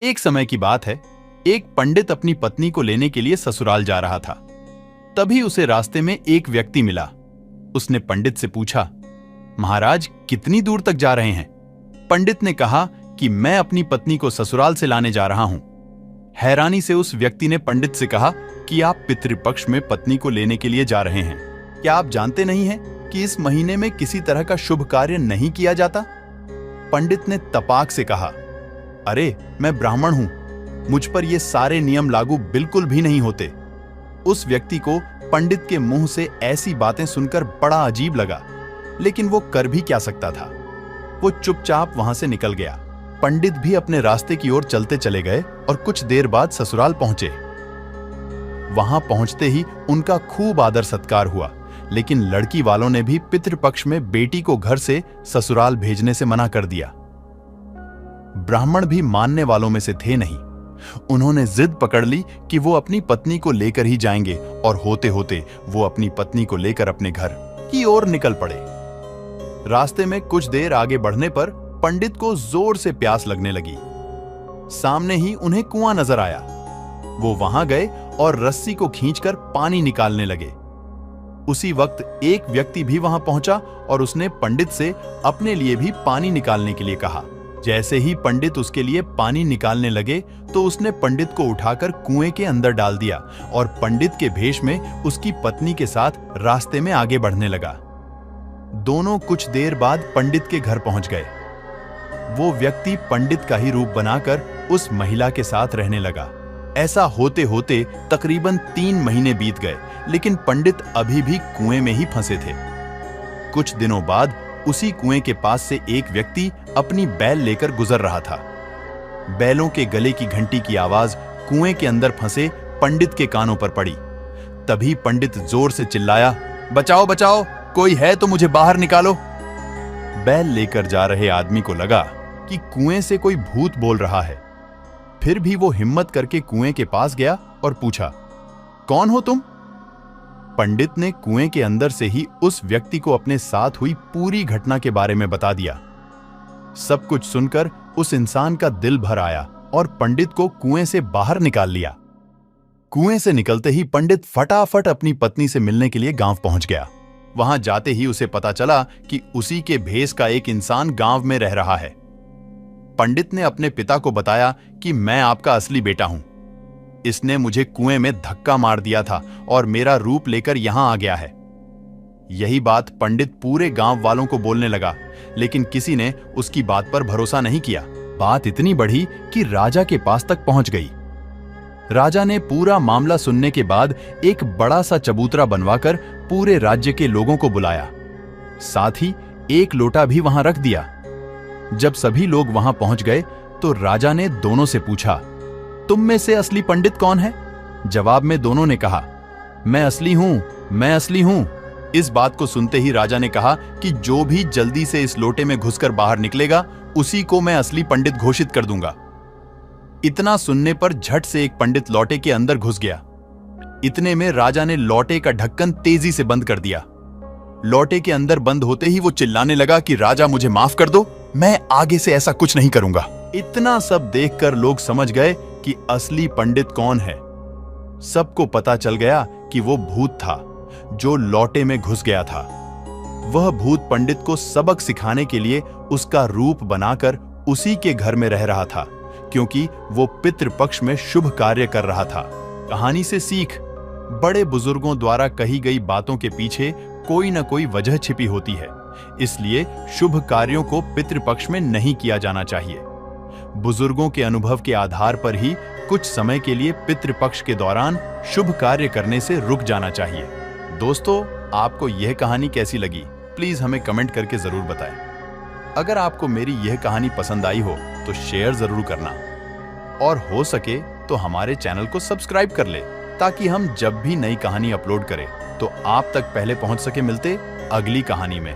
एक समय की बात है। एक पंडित अपनी पत्नी को लेने के लिए ससुराल जा रहा था। तभी उसे रास्ते में एक व्यक्ति मिला। उसने पंडित से पूछा, महाराज कितनी दूर तक जा रहे हैं? पंडित ने कहा कि मैं अपनी पत्नी को ससुराल से लाने जा रहा हूं। हैरानी से उस व्यक्ति ने पंडित से कहा कि आप पितृपक्ष में पत्नी को लेने के लिए जा रहे हैं। क्या आप जानते नहीं हैं कि इस महीने में किसी तरह का शुभ कार्य नहीं किया जाता? पंडित ने तपाक से कहा, अरे मैं ब्राह्मण हूं, मुझ पर ये सारे नियम लागू बिल्कुल भी नहीं होते। उस व्यक्ति को पंडित के मुंह से ऐसी बातें सुनकर बड़ा अजीब लगा, लेकिन वो कर भी क्या सकता था। वो चुपचाप वहां से निकल गया। पंडित भी अपने रास्ते की ओर चलते चले गए और कुछ देर बाद ससुराल पहुंचे। वहां पहुंचते ही उनका खूब आदर सत्कार हुआ, लेकिन लड़की वालों ने भी पितृपक्ष में बेटी को घर से ससुराल भेजने से मना कर दिया। ब्राह्मण भी मानने वालों में से थे नहीं। उन्होंने जिद पकड़ ली कि वो अपनी पत्नी को लेकर ही जाएंगे और होते होते वो अपनी पत्नी को लेकर अपने घर की ओर निकल पड़े। रास्ते में कुछ देर आगे बढ़ने पर पंडित को जोर से प्यास लगने लगी। सामने ही उन्हें कुआं नजर आया। वो वहां गए और रस्सी को खींचकर पानी निकालने लगे। उसी वक्त एक व्यक्ति भी वहां पहुंचा और उसने पंडित से अपने लिए भी पानी निकालने के लिए कहा। जैसे ही पंडित उसके लिए पानी निकालने लगे तो उसने पंडित को उठाकर कुएं के अंदर डाल दिया और पंडित के भेष में उसकी पत्नी के साथ रास्ते में आगे बढ़ने लगा। दोनों कुछ देर बाद पंडित के घर पहुंच गए। वो व्यक्ति पंडित का ही रूप बनाकर उस महिला के साथ रहने लगा। ऐसा होते होते तकरीबन 3 महीने बीत गए, लेकिन पंडित अभी भी कुएं में ही फंसे थे। कुछ दिनों बाद उसी कुएं के पास से एक व्यक्ति अपनी बैल लेकर गुजर रहा था। बैलों के गले की घंटी की आवाज कुएं के अंदर फंसे पंडित के कानों पर पड़ी। तभी पंडित जोर से चिल्लाया, बचाओ बचाओ, कोई है तो मुझे बाहर निकालो। बैल लेकर जा रहे आदमी को लगा कि कुएं से कोई भूत बोल रहा है। फिर भी वो हिम्मत करके कुएं के पास गया और पूछा, कौन हो तुम? पंडित ने कुएं के अंदर से ही उस व्यक्ति को अपने साथ हुई पूरी घटना के बारे में बता दिया। सब कुछ सुनकर उस इंसान का दिल भर आया और पंडित को कुएं से बाहर निकाल लिया। कुएं से निकलते ही पंडित फटाफट अपनी पत्नी से मिलने के लिए गांव पहुंच गया। वहां जाते ही उसे पता चला कि उसी के भेष का एक इंसान गांव में रह रहा है। पंडित ने अपने पिता को बताया कि मैं आपका असली बेटा हूं। इसने मुझे कुएं में धक्का मार दिया था और मेरा रूप लेकर यहां आ गया है। यही बात पंडित पूरे गांव वालों को बोलने लगा, लेकिन किसी ने उसकी बात पर भरोसा नहीं किया। बात इतनी बढ़ी कि राजा के पास तक पहुंच गई। राजा ने पूरा मामला सुनने के बाद एक बड़ा सा चबूतरा बनवाकर पूरे राज्य के लोगों को बुलाया। साथ ही एक लोटा भी वहां रख दिया। जब सभी लोग वहां पहुंच गए तो राजा ने दोनों से पूछा, तुम में से असली पंडित कौन है? जवाब में दोनों ने कहा, मैं असली हूं, मैं असली हूं। इस बात को सुनते ही राजा ने कहा कि जो भी जल्दी से इस लोटे में घुसकर बाहर निकलेगा उसी को मैं असली पंडित घोषित कर दूंगा। इतना सुनने पर झट से एक पंडित लोटे के अंदर घुस गया। इतने में राजा ने लोटे का ढक्कन तेजी से बंद कर दिया। लोटे के अंदर बंद होते ही वो चिल्लाने लगा कि राजा मुझे माफ कर दो, मैं आगे से ऐसा कुछ नहीं करूंगा। इतना सब देखकर लोग समझ गए कि असली पंडित कौन है। सबको पता चल गया कि वो भूत था जो लोटे में घुस गया था। वह भूत पंडित को सबक सिखाने के लिए उसका रूप बनाकर उसी के घर में रह रहा था, क्योंकि वो पितृपक्ष में शुभ कार्य कर रहा था। कहानी से सीख, बड़े बुजुर्गों द्वारा कही गई बातों के पीछे कोई न कोई वजह छिपी होती है। इसलिए शुभ कार्यों को पितृपक्ष में नहीं किया जाना चाहिए। बुजुर्गों के अनुभव के आधार पर ही कुछ समय के लिए पितृपक्ष के दौरान शुभ कार्य करने से रुक जाना चाहिए। दोस्तों, आपको यह कहानी कैसी लगी, प्लीज हमें कमेंट करके जरूर बताएं। अगर आपको मेरी यह कहानी पसंद आई हो तो शेयर जरूर करना और हो सके तो हमारे चैनल को सब्सक्राइब कर ले, ताकि हम जब भी नई कहानी अपलोड करें तो आप तक पहले पहुंच सके। मिलते अगली कहानी में।